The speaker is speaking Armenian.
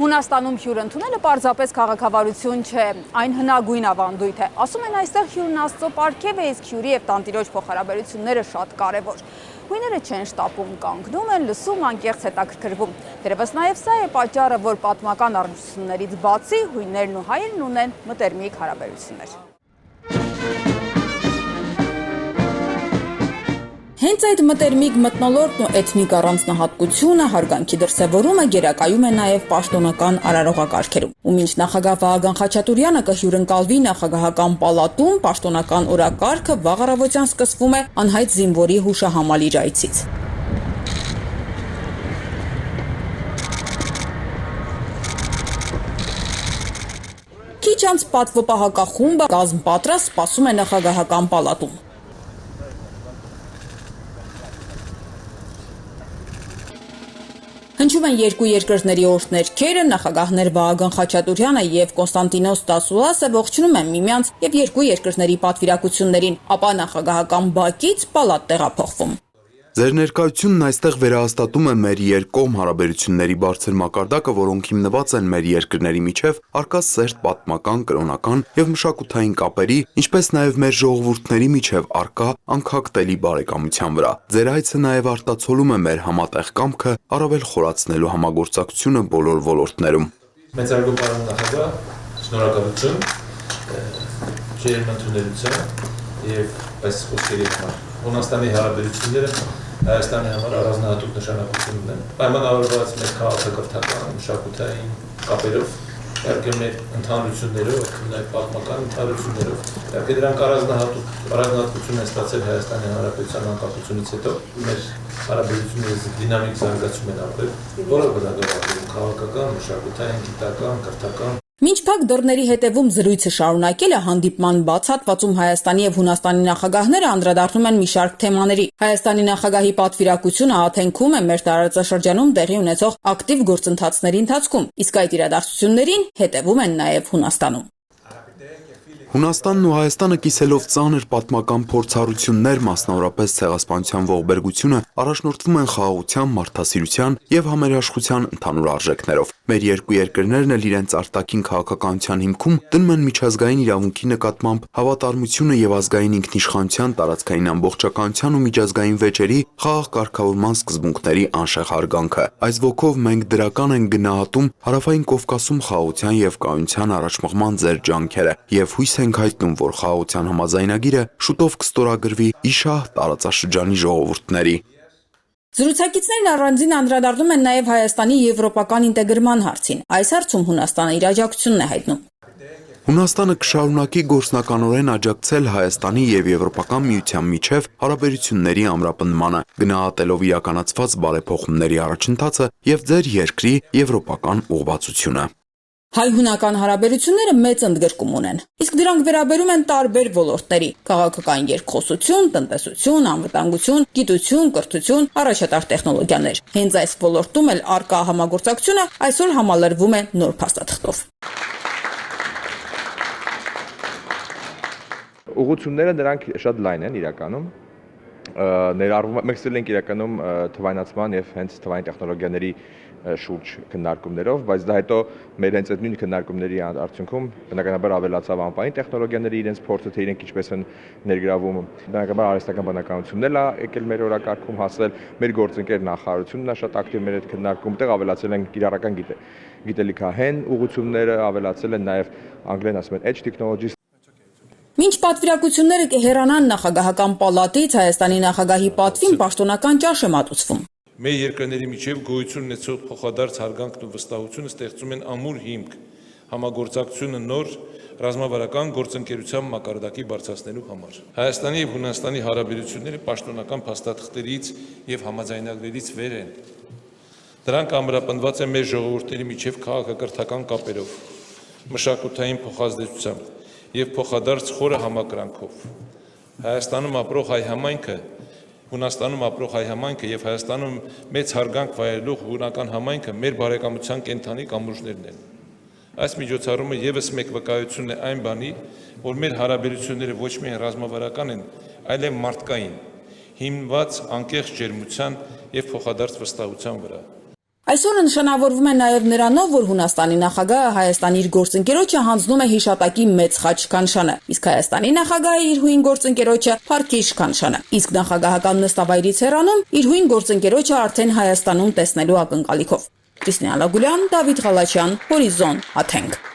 Հունաստանում հյուր ընդունելը պարզապես քաղաքավարություն չէ, այն հնագույն ավանդույթ է։ Ասում են այստեղ հյուրն Աստծո պարգև է, իսկ հյուրի եւ տանտիրոջ փոխհարաբերությունները շատ կարևոր։ Հույները չեն շտապում, կանգնում են, լսում, անկեղծ հետաքրքրվում։ Դերևս նաև սա է պատճառը, որ պատմական առնչություններից բացի հույներն ու հայերն ունեն մտերմիկ հարաբերություններ։ Հենց այդ մտերմիկ մթնոլորտն ու էթնիկ առանձնահատկությունը հարգանքի դրսևորումը գերակայում է նաև պաշտոնական արարողակարգերում։ Ու մինչ նախագահ Վահագն Խաչատուրյանը կհյուրընկալվի նախագահական պալատում, պաշտոնական օրակարգը վաղ առավոտյան սկսվում է անհայտ զինվորի հուշահամալիր այցից։ Քիչ անց պատվոպահակախումբը կազմ պատրաստ սպասում է նախագահական պալատում։ Հնչում են երկու երկրների օրհներգերը, նախագահներ Վահագն Խաչատուրյանը եւ Կոնստանտինոս Տասուլասը ողջունում են միմյանց եւ երկու երկրների պատվիրակություններին, ապա նախագահական բակից պալատ տեղափոխվում։ Ձեր ներկայությունն այստեղ վերահաստատում է մեր երկկողմ հարաբերությունների բարձր մակարդակը, որոնք հիմնված են մեր երկրների միջև առկա սերտ պատմական, կրոնական եւ մշակութային կապերի, ինչպես նաեւ մեր ժողովուրդների միջև առկա անքակտելի բարեկամության վրա։ Ձեր այցը նաեւ արտացոլում է մեր համատեղ կամքը առավել խորացնելու համագործակցությունը բոլոր ոլորտներում։ Մեծարգո պարոն նախագահ, շնորհակալություն ջերմընդունելության եւ այս խոսքերի համար։ Հունաստանի հարաբերությունները Հայաստանի համար առանձնահատուկ նշանակություն ունեն։ Պայմանավորված մեր քաղաքակրթական, մշակութային կապերով, իհարկե մեր ընդհանրություններով, նաև պատմական ընդհանրություններով, իհարկե դրանք առանձնահատկություն են ստացել Հայաստանի Հանրապետության անկախությունից հետո, մեր հարաբերությունները դինամիկ զարգացում են ապրել, բոլոր բնագավառներում քաղաքական, մշակութային, գիտական, կրթական։ Մինչ փակ դռների հետևում զրույցը շարունակելը հանդիպման բաց հատվածում Հայաստանի եւ Հունաստանի նախագահները անդրադառնում են մի շարք թեմաների։ Հայաստանի նախագահի պատվիրակությունը աթենքում է մեր տարածաշրջանում տեղի ունեցող ակտիվ գործընթացների ընթացքում, իսկ այդ իրադարձություններին հետևում են նաեւ Հունաստանում։ Հունաստանն ու Հայաստանը կիսելով ծանր պատմական փորձառություններ, մասնավորապես ցեղասպանության ողբերգությունը, առաջնորդվում են խաղաղության, մարդասիրության եւ համերաշխության ընդհանուր արժեքներով։ Մեր երկու երկրներն էլ իրենց արտաքին քաղաքականության հիմքում դնում են միջազգային իրավունքի նկատմամբ հավատարմությունը եւ ազգային ինքնիշխանության, տարածքային ամբողջականության ու միջազգային վեճերի խաղաղ կարգավորման սկզբունքների անշեղ հարգանքը։ Այս ոգով մենք դրական ենք գնահատում Հարավային Կովկասում խաղաղության եւ կայունության առաջմղման ձեր ջանքերը եւ հույս ենք հայտնում, որ խաղաղության համաձայնագիրը շուտով կստորագրվի իշահ տարածաշրջանի ժողովուրդների։ Զրուցակիցներն առանձին անդրադառնում են նաև Հայաստանի եվրոպական ինտեգրման հարցին։ Այս հարցում Հունաստանը իր աջակցությունն է հայտնում։ Հունաստանը կշարունակի գործնականորեն աջակցել Հայաստանի եւ Եվրոպական միության միջև հարաբերությունների ամրապնդմանը, գնահատելով իրականացված բարեփոխումների առաջընթացը եւ ձեր երկրի եվրոպական ուղղվածությունը։ Հայ-հունական հարաբերությունները մեծ ընդգրկում ունեն, իսկ դրանք վերաբերում են տարբեր ոլորտների՝ քաղաքական երկխոսություն, տնտեսություն, անվտանգություն, գիտություն, կրթություն, առաջատար տեխնոլոգիաներ։ Հենց այս ոլորտում էլ առկա համագործակցությունը այսօր համալրվում է նոր փաստաթղթով։ Ուղղությունները նրանք շատ լայն են իրականում, մենք ստել ենք իրականում թվայնացման եւ հենց թվային տեխնոլոգիաների շուրջ քննարկումներով, բայց դա հետո մեր հենց այդ նույն քննարկումների արդյունքում բնականաբար ավելացավ անպային տեխնոլոգիաների իրենց փորձը, թե իրենք ինչպես են ներգրավում, բնականաբար արհեստական բանականությունն էլ է եկել մեր օրակարգում հասել, մեր գործընկեր նախարարությունն է շատ ակտիվ մեր այդ քննարկում, տեղ ավելացել են կիրառական գիտելիքահեն ուղղությունները, ավելացել են նաեւ անգլերեն ասում են edge technologies։ Մինչ պատվիրակությունները կհեռանան նախագահական պալատից, Հայաստանի նախագահի պատվին պաշտոնական ճաշ է մատուցվում։ Մեր երկրների միջև գոյություն ունեցող փոխադարձ հարգանքն ու վստահությունը ստեղծում են ամուր հիմք համագործակցությունը նոր ռազմավարական գործընկերության մակարդակի բարձրացնելու համար։ Հայաստանի եւ Հունաստանի հարաբերությունները պաշտոնական փաստաթղթերից եւ համաձայնագրերից վեր են։ Դրանք ամրապնդված են մեր ժողովուրդների միջև քաղաքակրթական կապերով, մշակութային փոխազդեցությամբ եւ փոխադարձ խորը համակրանքով։ Հայաստանում ապրող հայ համայնքը, Հունաստանում ապրող հայ համայնքը եւ Հայաստանում մեծ հարգանք վայելող հունական համայնքը մեր բարեկամության կենթանի կամուրջներն են։ Այս միջոցառումը եւս մեկ վկայություն է այն բանի, որ մեր հարաբերությունները ոչ միայն ռազմավարական են, այլև մարդկային, հիմնված անկեղծ ջերմության եւ փոխադարձ վստահության վրա։ Այսօրը նշանավորվում է նաև նրանով, որ Հունաստանի նախագահը Հայաստանի իր գործընկերոջը հանձնում է հիշատակի մեծ խաչ Քանշանը, իսկ Հայաստանի նախագահը իր հույն գործընկերոջը Փարքի իշխանշանը, իսկ նախագահական նստավայրից հեռանում իր հույն գործընկերոջը արդեն Հայաստանում տեսնելու ակնկալիքով։ Կրիստինա Լագուլյան, Դավիթ Ղալաչյան, Հորիզոն, Աթենք։